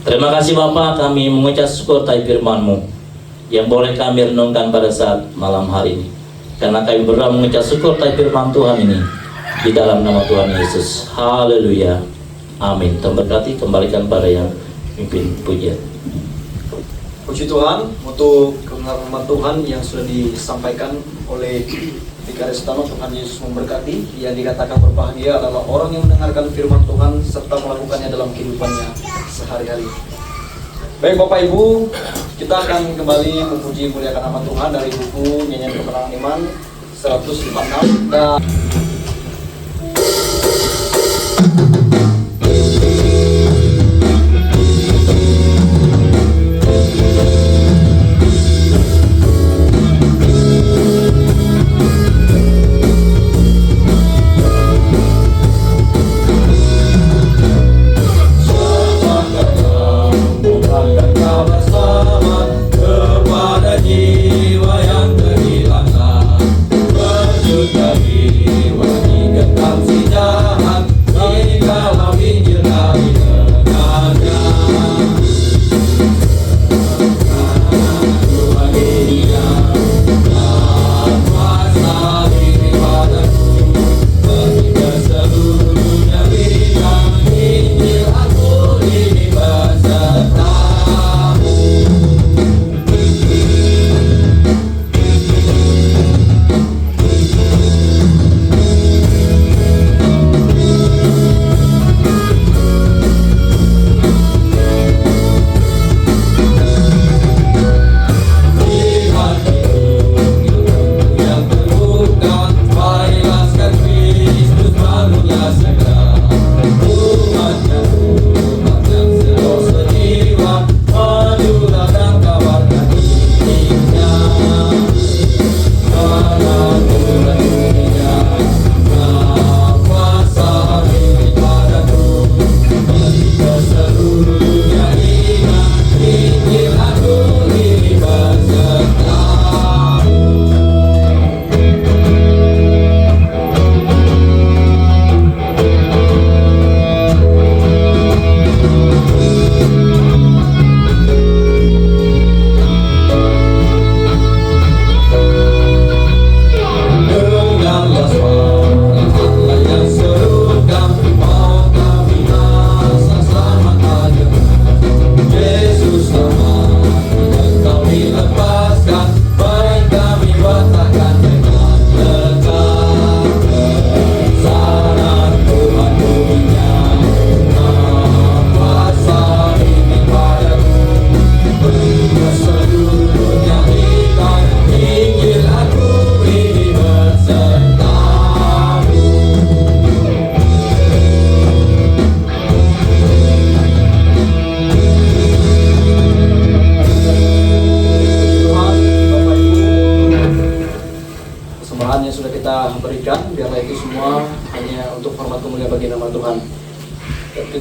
Terima kasih Bapa, kami mengucap syukur atas firman-Mu yang boleh kami renungkan pada saat malam hari ini, karena kami berdoa mengucap syukur atas firman Tuhan ini di dalam nama Tuhan Yesus. Haleluya, amin. Tuhan berkati, kembalikan pada yang pimpin pujian. Puji Tuhan untuk kebenaran Tuhan yang sudah disampaikan oleh Vikaris Utama. Tuhan Yesus memberkati. Yang dikatakan berbahagia adalah orang yang mendengarkan firman Tuhan serta melakukannya dalam kehidupannya sehari-hari. Baik Bapak Ibu, kita akan kembali memuji muliakan nama Tuhan dari buku Nyanyian Kemenangan Iman 156 dan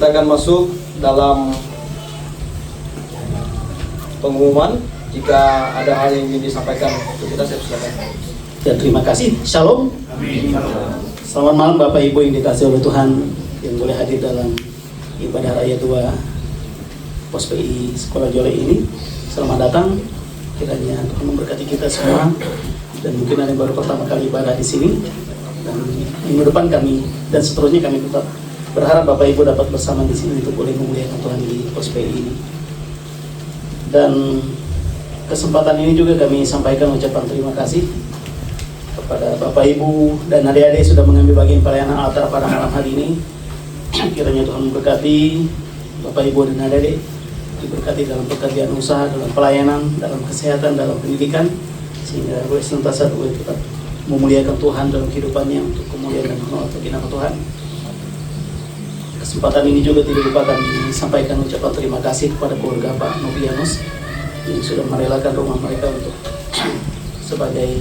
kita akan masuk dalam pengumuman. Jika ada hal yang ingin disampaikan untuk kita, saya silakan. Ya, terima kasih. Shalom. Amin. Selamat malam Bapak Ibu yang dikasihi oleh Tuhan, yang boleh hadir dalam ibadah raya 2 Pos PI Sekolah Jole ini. Selamat datang. Kiranya Tuhan memberkati kita semua, dan mungkin ada yang baru pertama kali ibadah di sini, dan minggu depan kami dan seterusnya kami tetap berharap Bapak Ibu dapat bersama di sini untuk boleh memuliakan Tuhan di POSPI ini. Dan kesempatan ini juga kami sampaikan ucapan terima kasih kepada Bapak Ibu dan adik-adik sudah mengambil bagian pelayanan altar pada malam hari ini. Kiranya Tuhan memberkati Bapak Ibu dan adik-adik, diberkati dalam pekerjaan usaha, dalam pelayanan, dalam kesehatan, dalam pendidikan, sehingga boleh senantiasa boleh tetap memuliakan Tuhan dalam kehidupannya untuk kemuliaan dan honor bagi nama Tuhan. Kesempatan ini juga tidak lupa kami sampaikan ucapan terima kasih kepada keluarga Pak Novianus yang sudah merelakan rumah mereka untuk sebagai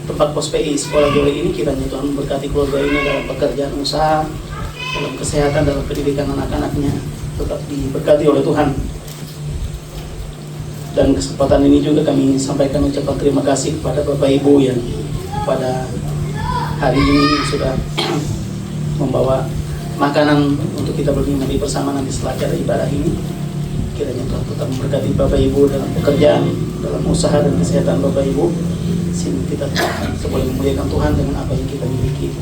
tempat POSPI Sekolah Jole ini. Kiranya Tuhan memberkati keluarga ini dalam pekerjaan usaha, dalam kesehatan, dalam pendidikan anak-anaknya, tetap diberkati oleh Tuhan. Dan kesempatan ini juga kami sampaikan ucapan terima kasih kepada Bapak Ibu yang pada hari ini sudah membawa makanan untuk kita bernikmati bersama nanti setelah acara ibadah ini. Kiranya Tuhan tetap memberkati Bapak Ibu dalam pekerjaan, dalam usaha dan kesehatan Bapak Ibu, sehingga kita boleh memuliakan Tuhan dengan apa yang kita miliki.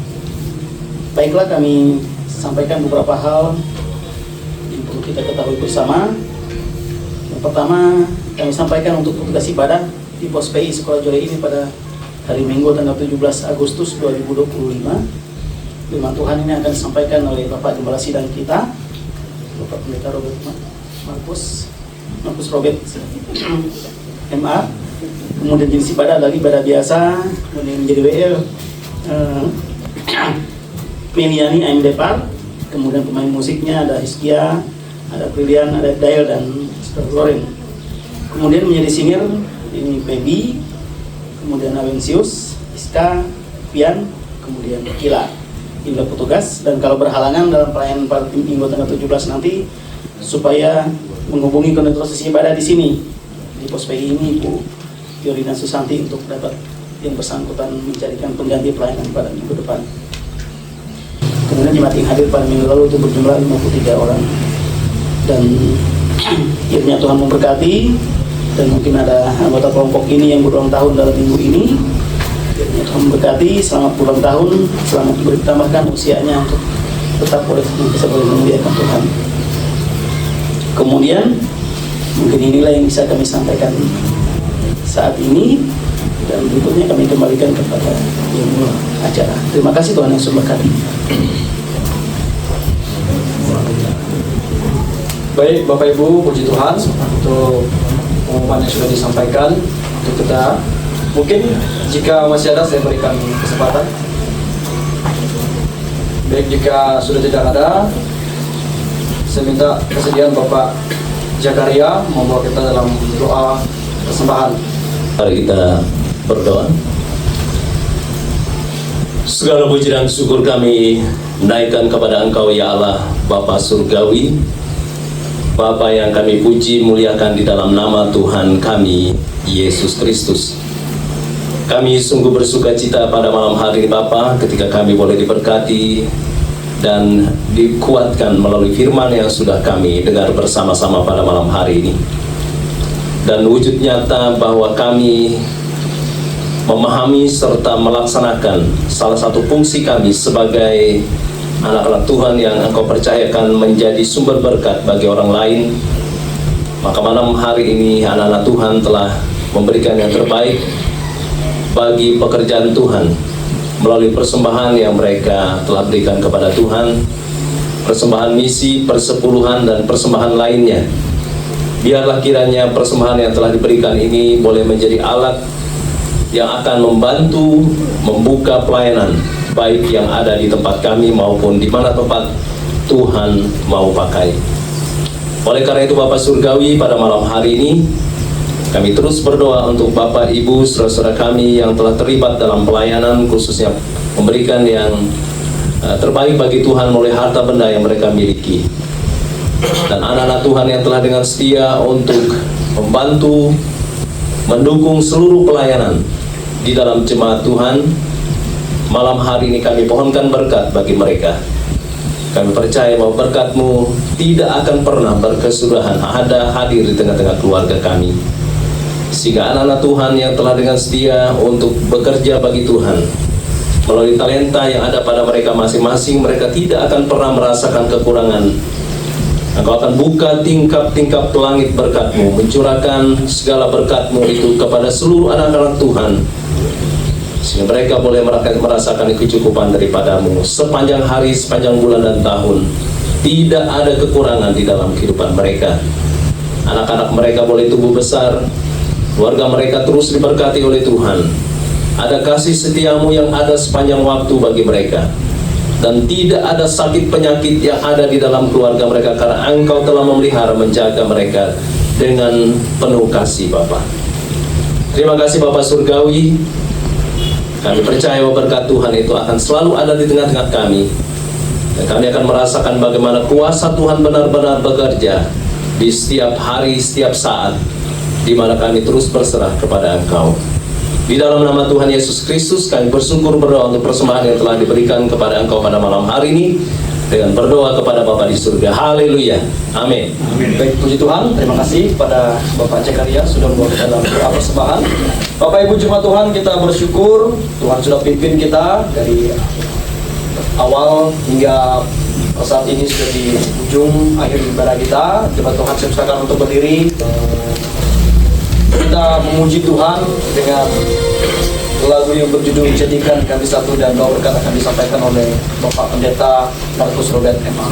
Baiklah, kami sampaikan beberapa hal yang perlu kita ketahui bersama. Yang pertama, kami sampaikan untuk tugas ibadah di POSPI Sekolah Jole ini pada hari Minggu tanggal 17 Agustus 2025. Firman Tuhan ini akan disampaikan oleh Bapak Gembala Sidang kita, Bapak Pendeta Robert Markus Robert MA. Kemudian jenis ibadah adalah ibadah biasa, kemudian menjadi WL Meliani AM Depar. Kemudian pemain musiknya ada Hizkia, ada Brilian, ada Dael dan Loren. Kemudian menjadi singer ini Baby, kemudian Avensius, Iska, Pian, kemudian Kila. Inilah petugas, dan kalau berhalangan dalam pelayanan pada Minggu tanggal 17 nanti, supaya menghubungi koordinator sesi ibadah di sini di POSPI ini Ibu Yorina Susanti untuk dapat yang bersangkutan mencarikan pengganti pelayanan pada minggu depan. Kemudian jemaat yang hadir pada minggu lalu itu berjumlah 53 orang. Dan kiranya Tuhan memberkati, dan mungkin ada anggota kelompok ini yang berulang tahun dalam minggu ini. Kiranya Tuhan memberkati, selamat ulang tahun, selamat bertambahkan usianya untuk tetap bisa boleh memuliakan Tuhan. Kemudian mungkin inilah yang bisa kami sampaikan saat ini, dan berikutnya kami kembalikan kepada yang mulai acara. Terima kasih Tuhan Yesus memberkati. Baik Bapak Ibu, puji Tuhan untuk pengumuman yang sudah disampaikan untuk kita. Mungkin jika masih ada saya berikan kesempatan. Baik, jika sudah tidak ada, saya minta kesediaan Bapak Jakaria membawa kita dalam doa persembahan. Mari kita berdoa. Segala puji dan syukur kami naikkan kepada Engkau ya Allah, Bapa Surgawi, Bapa yang kami puji muliakan di dalam nama Tuhan kami Yesus Kristus. Kami sungguh bersuka cita pada malam hari Bapa, ketika kami boleh diberkati dan dikuatkan melalui firman yang sudah kami dengar bersama-sama pada malam hari ini. Dan wujud nyata bahwa kami memahami serta melaksanakan salah satu fungsi kami sebagai anak-anak Tuhan yang Engkau percayakan menjadi sumber berkat bagi orang lain. Maka malam hari ini anak-anak Tuhan telah memberikan yang terbaik bagi pekerjaan Tuhan melalui persembahan yang mereka telah berikan kepada Tuhan, persembahan misi, persepuluhan, dan persembahan lainnya. Biarlah kiranya persembahan yang telah diberikan ini boleh menjadi alat yang akan membantu membuka pelayanan, baik yang ada di tempat kami maupun di mana tempat Tuhan mau pakai. Oleh karena itu Bapak Surgawi, pada malam hari ini kami terus berdoa untuk Bapak, Ibu, saudara-saudara kami yang telah terlibat dalam pelayanan, khususnya memberikan yang terbaik bagi Tuhan melalui harta benda yang mereka miliki. Dan anak-anak Tuhan yang telah dengan setia untuk membantu, mendukung seluruh pelayanan di dalam jemaat Tuhan. Malam hari ini kami pohonkan berkat bagi mereka. Kami percaya bahwa berkat-Mu tidak akan pernah berkesudahan ada hadir di tengah-tengah keluarga kami. Sehingga anak-anak Tuhan yang telah dengan setia untuk bekerja bagi Tuhan, Melalui talenta yang ada pada mereka masing-masing, mereka tidak akan pernah merasakan kekurangan. Engkau akan buka tingkap-tingkap langit berkat-Mu, mencurahkan segala berkat-Mu itu kepada seluruh anak-anak Tuhan, sehingga mereka boleh merasakan kecukupan daripada-Mu sepanjang hari, sepanjang bulan dan tahun. Tidak ada kekurangan di dalam kehidupan mereka. Anak-anak mereka boleh tumbuh besar, keluarga mereka terus diberkati oleh Tuhan. Ada kasih setia-Mu yang ada sepanjang waktu bagi mereka, dan tidak ada sakit penyakit yang ada di dalam keluarga mereka, karena Engkau telah memelihara, menjaga mereka dengan penuh kasih Bapa. Terima kasih Bapa Surgawi. Kami percaya bahwa berkat Tuhan itu akan selalu ada di tengah-tengah kami, dan kami akan merasakan bagaimana kuasa Tuhan benar-benar bekerja di setiap hari, setiap saat, di mana kami terus berserah kepada Engkau. Di dalam nama Tuhan Yesus Kristus, kami bersyukur berdoa untuk persembahan yang telah diberikan kepada Engkau pada malam hari ini, dengan berdoa kepada Bapa di surga. Haleluya. Amin. Baik, puji Tuhan. Terima kasih kepada Bapak Cekaria sudah membawa kita dalam doa persembahan. Bapak Ibu jemaat Tuhan, kita bersyukur Tuhan sudah pimpin kita dari awal hingga saat ini sudah di ujung akhir ibadah kita. Jemaat Tuhan, saya silakan untuk berdiri. Kita memuji Tuhan dengan lagu yang berjudul Jadikan Kami Satu, dan doa berkat akan disampaikan oleh Bapak Pendeta Markus Robert MA.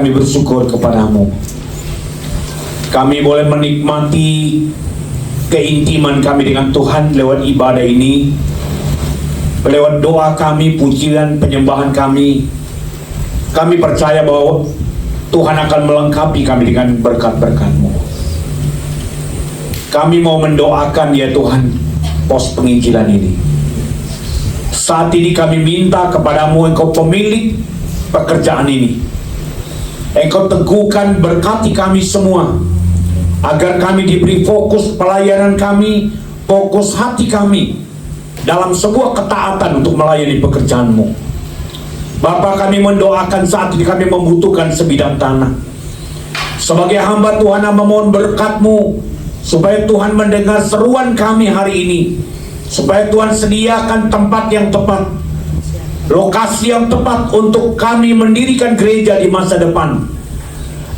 kami bersyukur kepadamu. Kami boleh menikmati keintiman kami dengan Tuhan lewat ibadah ini, lewat doa kami, pujian, penyembahan kami. Kami percaya bahwa Tuhan akan melengkapi kami dengan berkat-berkat-Mu. Kami mau mendoakan ya Tuhan pos penginjilan ini. Saat ini kami minta kepadamu, Engkau pemilik pekerjaan ini. Engkau teguhkan, berkati kami semua, agar kami diberi fokus pelayanan kami, fokus hati kami dalam sebuah ketaatan untuk melayani pekerjaan-Mu. Bapa, kami mendoakan saat ini kami membutuhkan sebidang tanah. Sebagai hamba Tuhan, memohon berkat-Mu, supaya Tuhan mendengar seruan kami hari ini, supaya Tuhan sediakan tempat yang tepat, lokasi yang tepat untuk kami mendirikan gereja di masa depan.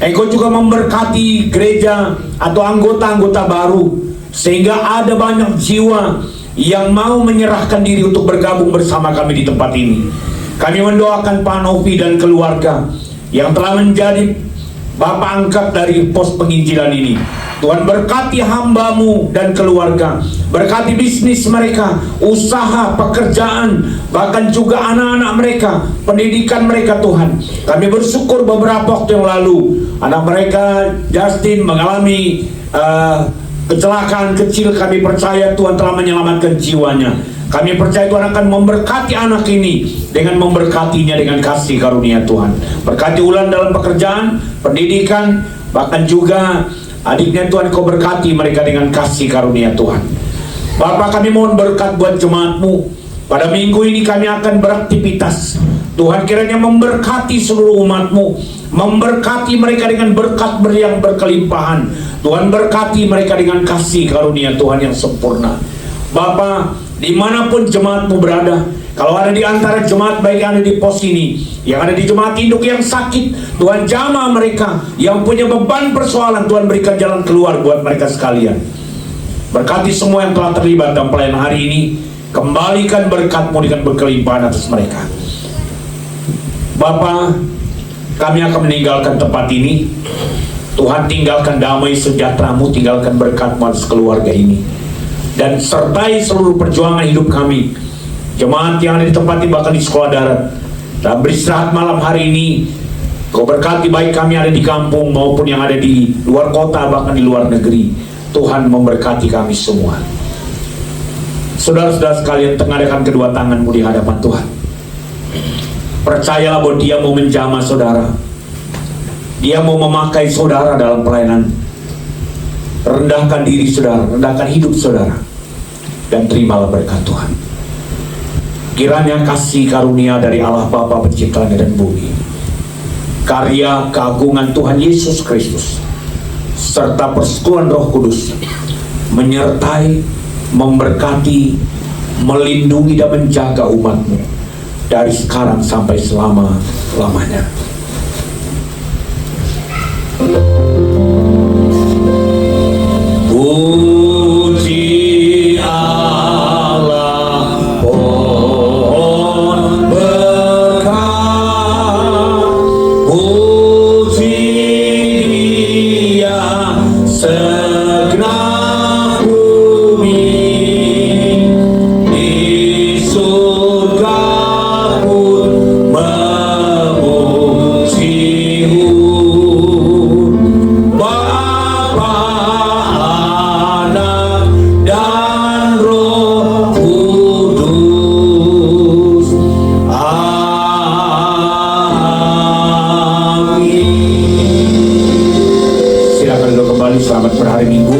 Engkau juga memberkati gereja atau anggota-anggota baru, sehingga ada banyak jiwa yang mau menyerahkan diri untuk bergabung bersama kami di tempat ini. Kami mendoakan Pak Novi dan keluarga yang telah menjadi Bapak angkat dari pos penginjilan ini. Tuhan berkati hamba-Mu dan keluarga, berkati bisnis mereka, usaha, pekerjaan, bahkan juga anak-anak mereka, pendidikan mereka Tuhan. Kami bersyukur beberapa waktu yang lalu anak mereka Justin mengalami kecelakaan kecil. Kami percaya Tuhan telah menyelamatkan jiwanya. Kami percaya Tuhan akan memberkati anak ini dengan memberkatinya dengan kasih karunia Tuhan. Berkati Ulan dalam pekerjaan, pendidikan, bahkan juga adiknya Tuhan, Kau berkati mereka dengan kasih karunia Tuhan. Bapak, kami mohon berkat buat jemaat-Mu. Pada minggu ini kami akan beraktivitas. Tuhan kiranya memberkati seluruh umat-Mu, memberkati mereka dengan berkat yang berkelimpahan. Tuhan berkati mereka dengan kasih karunia Tuhan yang sempurna. Bapak, dimanapun jemaat-Mu berada, kalau ada di antara jemaat baik yang ada di pos ini, yang ada di jemaat induk yang sakit, Tuhan jamah mereka, yang punya beban persoalan, Tuhan berikan jalan keluar buat mereka sekalian. Berkati semua yang telah terlibat dalam pelayanan hari ini, kembalikan berkat-Mu dengan berkelimpahan atas mereka. Bapa, kami akan meninggalkan tempat ini. Tuhan, tinggalkan damai sejahtera-Mu, tinggalkan berkat-Mu atas keluarga ini, dan sertai seluruh perjuangan hidup kami, jemaat yang ada di tempat ini, bahkan di sekolah darat. Dan beristirahat malam hari ini, Kau berkati baik kami ada di kampung maupun yang ada di luar kota, bahkan di luar negeri. Tuhan memberkati kami semua. Saudara-saudara sekalian, tengadahkan kedua tangan-Mu di hadapan Tuhan. Percayalah bahwa Dia mau menjamah saudara. Dia mau memakai saudara dalam pelayanan. Rendahkan diri saudara, rendahkan hidup saudara, dan terimalah berkat Tuhan. Kiranya kasih karunia dari Allah Bapa Pencipta langit dan bumi, karya keagungan Tuhan Yesus Kristus, serta persekutuan Roh Kudus menyertai, memberkati, melindungi dan menjaga umat-Mu dari sekarang sampai selama-lamanya. Puji Allah, pohon berkat, puji Dia segenap bumi, di surga pun memuji-Mu. Selamat berhari Minggu.